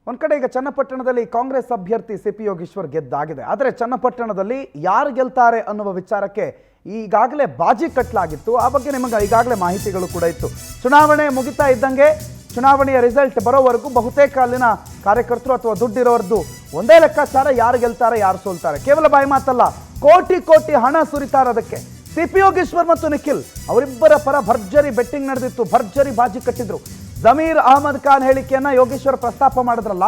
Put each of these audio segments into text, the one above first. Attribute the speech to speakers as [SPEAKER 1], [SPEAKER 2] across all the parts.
[SPEAKER 1] ಒಂದು ಕಡೆ ಈಗ ಚನ್ನಪಟ್ಟಣದಲ್ಲಿ ಕಾಂಗ್ರೆಸ್ ಅಭ್ಯರ್ಥಿ ಸಿ ಪಿ ಯೋಗೀಶ್ವರ್ ಗೆದ್ದಾಗಿದೆ. ಆದರೆ ಚನ್ನಪಟ್ಟಣದಲ್ಲಿ ಯಾರು ಗೆಲ್ತಾರೆ ಅನ್ನುವ ವಿಚಾರಕ್ಕೆ ಈಗಾಗಲೇ ಬಾಜಿ ಕಟ್ಟಲಾಗಿತ್ತು. ಆ ಬಗ್ಗೆ ನಿಮಗೆ ಈಗಾಗಲೇ ಮಾಹಿತಿಗಳು ಕೂಡ ಇತ್ತು. ಚುನಾವಣೆ ಮುಗಿತಾ ಇದ್ದಂಗೆ ಚುನಾವಣೆಯ ರಿಸಲ್ಟ್ ಬರೋವರೆಗೂ ಬಹುತೇಕ ಅಲ್ಲಿನ ಕಾರ್ಯಕರ್ತರು ಅಥವಾ ದುಡ್ಡಿರೋರ್ದು ಒಂದೇ ಲೆಕ್ಕಾಚಾರ, ಯಾರು ಗೆಲ್ತಾರೆ ಯಾರು ಸೋಲ್ತಾರೆ. ಕೇವಲ ಬಾಯಿ ಮಾತಲ್ಲ, ಕೋಟಿ ಕೋಟಿ ಹಣ ಸುರಿತಾರೆ. ಅದಕ್ಕೆ ಸಿ ಪಿ ಯೋಗೀಶ್ವರ್ ಮತ್ತು ನಿಖಿಲ್ ಅವರಿಬ್ಬರ ಪರ ಭರ್ಜರಿ ಬೆಟ್ಟಿಂಗ್ ನಡೆದಿತ್ತು, ಭರ್ಜರಿ ಬಾಜಿ ಕಟ್ಟಿದ್ರು. ಜಮೀರ್ ಅಹಮದ್ ಖಾನ್ ಹೇಳಿಕೆಯನ್ನ ಯೋಗೇಶ್ವರ್ ಪ್ರಸ್ತಾಪ ಮಾಡಿದ್ರಲ್ಲ,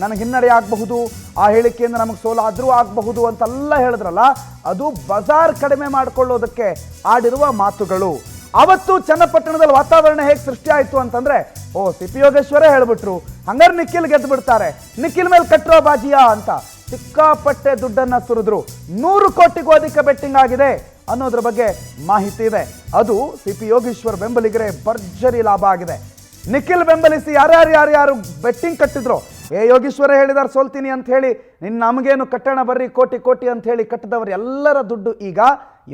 [SPEAKER 1] ನನಗೆ ಹಿನ್ನಡೆ ಆಗಬಹುದು, ಆ ಹೇಳಿಕೆಯಿಂದ ನಮಗೆ ಸೋಲಾದ್ರೂ ಆಗಬಹುದು ಅಂತೆಲ್ಲ ಹೇಳಿದ್ರಲ್ಲ, ಅದು ಬಜಾರ್ ಕಡಿಮೆ ಮಾಡಿಕೊಳ್ಳೋದಕ್ಕೆ ಆಡಿರುವ ಮಾತುಗಳು. ಅವತ್ತು ಚನ್ನಪಟ್ಟಣದಲ್ಲಿ ವಾತಾವರಣ ಹೇಗೆ ಸೃಷ್ಟಿ ಆಯಿತು ಅಂತಂದ್ರೆ, ಸಿ ಪಿ ಯೋಗೇಶ್ವರೇ ಹೇಳ್ಬಿಟ್ರು, ಹಂಗಾರೆ ನಿಖಿಲ್ ಗೆದ್ದು ಬಿಡ್ತಾರೆ, ನಿಖಿಲ್ ಮೇಲೆ ಕಟ್ಟರೋ ಬಾಜಿಯಾ ಅಂತ ಸಿಕ್ಕಾಪಟ್ಟೆ ದುಡ್ಡನ್ನ ಸುರಿದ್ರು. 100 ಕೋಟಿಗೂ ಅಧಿಕ ಬೆಟ್ಟಿಂಗ್ ಆಗಿದೆ ಅನ್ನೋದ್ರ ಬಗ್ಗೆ ಮಾಹಿತಿ ಇದೆ. ಅದು ಸಿ ಪಿ ಯೋಗೀಶ್ವರ್ ಬೆಂಬಲಿಗರೇ ಭರ್ಜರಿ ಲಾಭ ಆಗಿದೆ. ನಿಖಿಲ್ ಬೆಂಬಲಿಸಿ ಯಾರ್ಯಾರು ಬೆಟ್ಟಿಂಗ್ ಕಟ್ಟಿದ್ರು, ಯೋಗೀಶ್ವರ ಹೇಳಿದಾರೆ ಸೋಲ್ತೀನಿ ಅಂತ ಹೇಳಿ, ನಮಗೇನು ಕಟ್ಟಣ ಬರ್ರಿ ಕೋಟಿ ಕೋಟಿ ಅಂತ ಹೇಳಿ ಕಟ್ಟಿದವರು ಎಲ್ಲರ ದುಡ್ಡು ಈಗ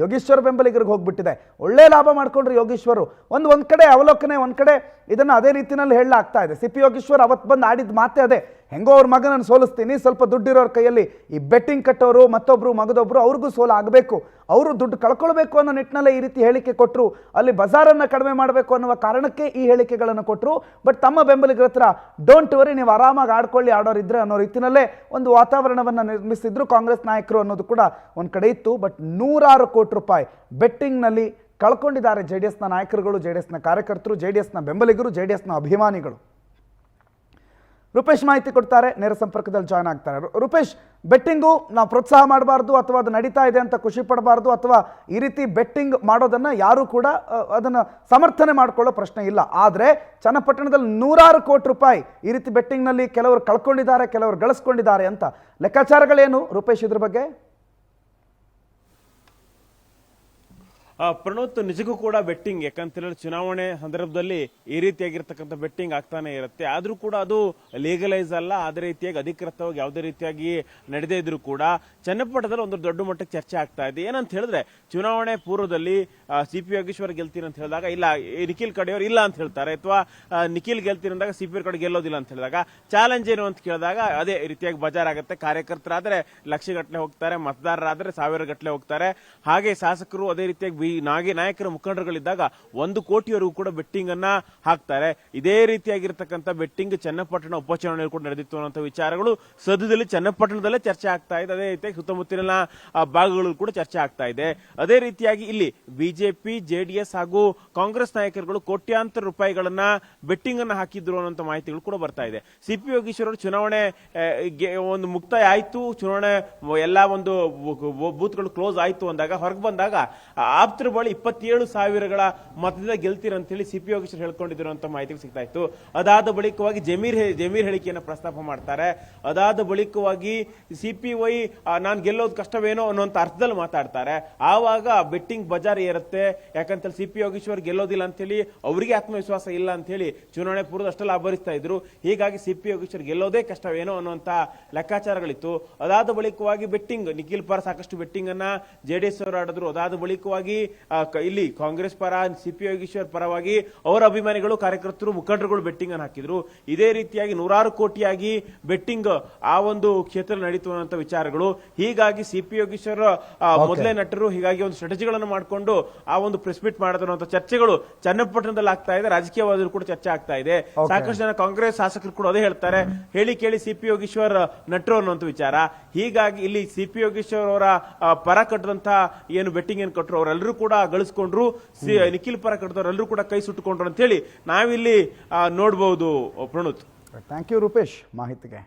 [SPEAKER 1] ಯೋಗೀಶ್ವರ್ ಬೆಂಬಲಿಗರಿಗೆ ಹೋಗ್ಬಿಟ್ಟಿದೆ. ಒಳ್ಳೆ ಲಾಭ ಮಾಡ್ಕೊಂಡ್ರು ಯೋಗೀಶ್ವರು. ಒಂದ್ ಕಡೆ ಅವಲೋಕನೆ, ಒಂದ್ ಕಡೆ ಇದನ್ನ ಅದೇ ರೀತಿನಲ್ಲಿ ಹೇಳಲಾಗ್ತಾ ಇದೆ. ಸಿ ಪಿ ಯೋಗೀಶ್ವರ್ ಅವತ್ತು ಬಂದು ಆಡಿದ ಮಾತೆ ಅದೇ, ಹೆಂಗೋ ಅವ್ರ ಮಗನನ್ನು ಸೋಲಿಸ್ತೀನಿ, ಸ್ವಲ್ಪ ದುಡ್ಡಿರೋರ ಕೈಯಲ್ಲಿ ಈ ಬೆಟ್ಟಿಂಗ್ ಕಟ್ಟೋರು ಮತ್ತೊಬ್ರು ಮಗದೊಬ್ರು ಅವ್ರಿಗೂ ಸೋಲು ಆಗಬೇಕು, ಅವರು ದುಡ್ಡು ಕಳ್ಕೊಳ್ಬೇಕು ಅನ್ನೋ ನಿಟ್ಟಿನಲ್ಲೇ ಈ ರೀತಿ ಹೇಳಿಕೆ ಕೊಟ್ಟರು. ಅಲ್ಲಿ ಬಜಾರನ್ನು ಕಡಿಮೆ ಮಾಡಬೇಕು ಅನ್ನುವ ಕಾರಣಕ್ಕೆ ಈ ಹೇಳಿಕೆಗಳನ್ನು ಕೊಟ್ಟರು. ಬಟ್ ತಮ್ಮ ಬೆಂಬಲಿಗರ ಹತ್ರ ಡೋಂಟ್ ವರಿ, ನೀವು ಆರಾಮಾಗಿ ಆಡ್ಕೊಳ್ಳಿ, ಆಡೋರಿದ್ರೆ ಅನ್ನೋ ರೀತಿಯಲ್ಲೇ ಒಂದು ವಾತಾವರಣವನ್ನು ನಿರ್ಮಿಸಿದ್ರು ಕಾಂಗ್ರೆಸ್ ನಾಯಕರು ಅನ್ನೋದು ಕೂಡ ಒಂದು ಕಡೆ ಇತ್ತು. ಬಟ್ 100 ಕೋಟಿ ರೂಪಾಯಿ ಬೆಟ್ಟಿಂಗ್ನಲ್ಲಿ ಕಳ್ಕೊಂಡಿದ್ದಾರೆ ಜೆಡಿಎಸ್ನ ನಾಯಕರುಗಳು, ಜೆಡಿಎಸ್ನ ಕಾರ್ಯಕರ್ತರು, ಜೆಡಿಎಸ್ನ ಬೆಂಬಲಿಗರು, ಜೆಡಿಎಸ್ನ ಅಭಿಮಾನಿಗಳು. ರೂಪೇಶ್ ಮಾಹಿತಿ ಕೊಡ್ತಾರೆ, ನೇರ ಸಂಪರ್ಕದಲ್ಲಿ ಜಾಯ್ನ್ ಆಗ್ತಾರೆ. ರೂಪೇಶ್, ಬೆಟ್ಟಿಂಗು ನಾವು ಪ್ರೋತ್ಸಾಹ ಮಾಡಬಾರ್ದು ಅಥವಾ ಅದು ನಡೀತಾ ಇದೆ ಅಂತ ಖುಷಿ ಪಡಬಾರ್ದು, ಅಥವಾ ಈ ರೀತಿ ಬೆಟ್ಟಿಂಗ್ ಮಾಡೋದನ್ನ ಯಾರು ಕೂಡ ಅದನ್ನು ಸಮರ್ಥನೆ ಮಾಡ್ಕೊಳ್ಳೋ ಪ್ರಶ್ನೆ ಇಲ್ಲ. ಆದರೆ ಚನ್ನಪಟ್ಟಣದಲ್ಲಿ 100 ಕೋಟಿ ರೂಪಾಯಿ ಈ ರೀತಿ ಬೆಟ್ಟಿಂಗ್ನಲ್ಲಿ ಕೆಲವರು ಕಳ್ಕೊಂಡಿದ್ದಾರೆ, ಕೆಲವರು ಗಳಿಸ್ಕೊಂಡಿದ್ದಾರೆ ಅಂತ ಲೆಕ್ಕಾಚಾರಗಳೇನು ರೂಪೇಶ್ ಇದ್ರ ಬಗ್ಗೆ?
[SPEAKER 2] ಪ್ರಣೋತ್, ನಿಜಕ್ಕೂ ಕೂಡ ಬೆಟ್ಟಿಂಗ್, ಯಾಕಂತೇಳಿ ಚುನಾವಣೆ ಸಂದರ್ಭದಲ್ಲಿ ಈ ರೀತಿಯಾಗಿರ್ತಕ್ಕಂಥ ಬೆಟ್ಟಿಂಗ್ ಆಗ್ತಾನೆ ಇರುತ್ತೆ. ಆದ್ರೂ ಕೂಡ ಅದು ಲೀಗಲೈಸ್ ಅಲ್ಲ, ಅದೇ ರೀತಿಯಾಗಿ ಅಧಿಕೃತವಾಗಿ ಯಾವುದೇ ರೀತಿಯಾಗಿ ನಡೆದೇ ಇದ್ರು ಕೂಡ ಚನ್ನಪಟ್ಟಣದಲ್ಲಿ ಒಂದು ದೊಡ್ಡ ಮಟ್ಟಕ್ಕೆ ಚರ್ಚೆ ಆಗ್ತಾ ಇದೆ. ಏನಂತ ಹೇಳಿದ್ರೆ, ಚುನಾವಣೆ ಪೂರ್ವದಲ್ಲಿ ಸಿ ಪಿ ಯೋಗೀಶ್ವರ್ ಗೆಲ್ತೀನಿ ಅಂತ ಹೇಳಿದಾಗ ಇಲ್ಲ, ನಿಖಿಲ್ ಕಡೆಯವರು ಇಲ್ಲ ಅಂತ ಹೇಳ್ತಾರೆ, ಅಥವಾ ನಿಖಿಲ್ ಗೆಲ್ತೀನಿ ಅಂದಾಗ ಸಿ ಪಿ ಕಡೆ ಗೆಲ್ಲೋದಿಲ್ಲ ಅಂತ ಹೇಳಿದಾಗ ಚಾಲೆಂಜ್ ಏನು ಅಂತ ಕೇಳಿದಾಗ ಅದೇ ರೀತಿಯಾಗಿ ಬಜಾರ್ ಆಗುತ್ತೆ. ಕಾರ್ಯಕರ್ತರಾದ್ರೆ ಲಕ್ಷಗಟ್ಟಲೆ ಹೋಗ್ತಾರೆ, ಮತದಾರರಾದ್ರೆ 1000 ಗಟ್ಟಲೆ ಹೋಗ್ತಾರೆ. ಹಾಗೆ ಶಾಸಕರು ಅದೇ ರೀತಿಯಾಗಿ ನಾಯಕರ ಮುಖಂಡರುಗಳಿದ್ದಾಗ 1 ಕೋಟಿವರೆಗೂ ಕೂಡ ಬೆಟ್ಟಿಂಗ್ ಅನ್ನ ಹಾಕ್ತಾರೆ. ಇದೇ ರೀತಿಯಾಗಿರ್ತಕ್ಕಂಥ ಬೆಟ್ಟಿಂಗ್ ಚನ್ನಪಟ್ಟಣ ಉಪಚುನಾವಣೆಯಲ್ಲಿ ಕೂಡ ನಡೆದಿತ್ತು ಅನ್ನೋ ವಿಚಾರಗಳು ಸದ್ಯದಲ್ಲಿ ಚನ್ನಪಟ್ಟಣದಲ್ಲೇ ಚರ್ಚೆ ಆಗ್ತಾ ಇದೆ. ಅದೇ ರೀತಿಯಾಗಿ ಸುತ್ತಮುತ್ತಲಿನ ಭಾಗಗಳು ಕೂಡ ಚರ್ಚೆ ಆಗ್ತಾ ಇದೆ. ಅದೇ ರೀತಿಯಾಗಿ ಇಲ್ಲಿ ಬಿಜೆಪಿ, ಜೆಡಿಎಸ್ ಹಾಗೂ ಕಾಂಗ್ರೆಸ್ ನಾಯಕರುಗಳು ಕೋಟ್ಯಾಂತರ ರೂಪಾಯಿಗಳನ್ನ ಬೆಟ್ಟಿಂಗ್ ಅನ್ನ ಹಾಕಿದ್ರು ಅನ್ನೋ ಮಾಹಿತಿಗಳು ಕೂಡ ಬರ್ತಾ ಇದೆ. ಸಿ ಪಿ ಯೋಗೀಶ್ವರ್ ಅವರು ಚುನಾವಣೆ ಒಂದು ಮುಕ್ತಾಯ ಆಯ್ತು, ಚುನಾವಣೆ ಎಲ್ಲಾ ಒಂದು ಬೂತ್ಗಳು ಕ್ಲೋಸ್ ಆಯ್ತು ಅಂದಾಗ ಹೊರಗೆ ಬಂದಾಗ ಆಪ್ತರ ಬಳಿ 27,000ಗಳ ಮತದಿಂದ ಗೆಲ್ತೀರಂತ ಹೇಳಿ ಸಿ ಪಿ ಯೋಗೀಶ್ವರ್ ಹೇಳ್ಕೊಂಡಿದ್ರು ಅಂತ ಮಾಹಿತಿ ಸಿಗ್ತಾ ಇತ್ತು. ಅದಾದ ಬಳಿಕವಾಗಿ ಜಮೀರ್ ಹೇಳಿಕೆಯನ್ನು ಪ್ರಸ್ತಾಪ ಮಾಡ್ತಾರೆ. ಅದಾದ ಬಳಿಕವಾಗಿ ಸಿಪಿವೈ ನಾನು ಗೆಲ್ಲೋದು ಕಷ್ಟವೇನೋ ಅನ್ನೋಂಥ ಅರ್ಥದಲ್ಲಿ ಮಾತಾಡ್ತಾರೆ. ಆವಾಗ ಬೆಟ್ಟಿಂಗ್ ಬಜಾರ್ ಏರುತ್ತೆ. ಯಾಕಂತ ಸಿ ಪಿ ಯೋಗೀಶ್ವರ್ ಗೆಲ್ಲೋದಿಲ್ಲ ಅಂತ ಹೇಳಿ ಅವರಿಗೆ ಆತ್ಮವಿಶ್ವಾಸ ಇಲ್ಲ ಅಂತ ಹೇಳಿ ಚುನಾವಣೆ ಪೂರ್ವದ ಅಷ್ಟೆಲ್ಲ ಆಭರಿಸ್ತಾ ಇದ್ರು. ಹೀಗಾಗಿ ಸಿ ಪಿ ಯೋಗೀಶ್ವರ್ ಗೆಲ್ಲೋದೇ ಕಷ್ಟವೇನೋ ಅನ್ನುವಂತ ಲೆಕ್ಕಾಚಾರಗಳಿತ್ತು. ಅದಾದ ಬಳಿಕವಾಗಿ ಬೆಟ್ಟಿಂಗ್, ನಿಖಿಲ್ ಪರ ಸಾಕಷ್ಟು ಬೆಟ್ಟಿಂಗ್ ಅನ್ನ ಜೆಡಿಎಸ್ ಅವರು ಆಡಿದ್ರು. ಅದಾದ ಬಳಿಕವಾಗಿ ಇಲ್ಲಿ ಕಾಂಗ್ರೆಸ್ ಪರ ಸಿ ಪಿ ಯೋಗೀಶ್ವರ್ ಪರವಾಗಿ ಅವರ ಅಭಿಮಾನಿಗಳು, ಕಾರ್ಯಕರ್ತರು, ಮುಖಂಡರುಗಳು ಬೆಟ್ಟಿಂಗ್ ಅನ್ನು ಹಾಕಿದ್ರು. ಇದೇ ರೀತಿಯಾಗಿ 100 ಕೋಟಿಯಾಗಿ ಬೆಟ್ಟಿಂಗ್ ಆ ಒಂದು ಕ್ಷೇತ್ರ ನಡೀತು ಅನ್ನೋ ವಿಚಾರಗಳು. ಹೀಗಾಗಿ ಸಿ ಪಿ ಯೋಗೀಶ್ವರ್ ಮೊದಲೇ ನಟರು, ಹೀಗಾಗಿ ಒಂದು ಸ್ಟ್ರಾಟಜಿಗಳನ್ನು ಮಾಡಿಕೊಂಡು ಆ ಒಂದು ಪ್ರೆಸ್ ಮೀಟ್ ಮಾಡಿದ್ರು ಚರ್ಚೆಗಳು ಚನ್ನಪಟ್ಟಣದಲ್ಲಿ ಆಗ್ತಾ ಇದೆ. ರಾಜಕೀಯವಾದರೂ ಕೂಡ ಚರ್ಚೆ ಆಗ್ತಾ ಇದೆ. ಸಾಕಷ್ಟು ಜನ ಕಾಂಗ್ರೆಸ್ ಶಾಸಕರು ಕೂಡ ಅದೇ ಹೇಳ್ತಾರೆ, ಹೇಳಿ ಕೇಳಿ ಸಿ ಪಿ ಯೋಗೀಶ್ವರ್ ನಟರು ಅನ್ನುವಂಥ ವಿಚಾರ. ಹೀಗಾಗಿ ಇಲ್ಲಿ ಸಿ ಪಿ ಯೋಗೀಶ್ವರ್ ಅವರ ಪರ ಕಟ್ಟದಂತ ಏನು ಬೆಟ್ಟಿಂಗ್ ಏನು ಕಟ್ಟರು ಅವರೆಲ್ಲರೂ ಕೂಡ ಗಳಿಸ್ಕೊಂಡ್ರು. ನಿಖಿಲ್ ಪರ ಕಟ್ಟಿದವರೆಲ್ಲರೂ ಕೂಡ ಕೈ ಸುಟ್ಟುಕೊಂಡ್ರು ಅಂತ ಹೇಳಿ ನಾವಿಲ್ಲಿ ನೋಡಬಹುದು. ಪ್ರಣೋತ್,
[SPEAKER 1] ಥ್ಯಾಂಕ್ ಯು ರೂಪೇಶ್ ಮಾಹಿತಿಗೆ.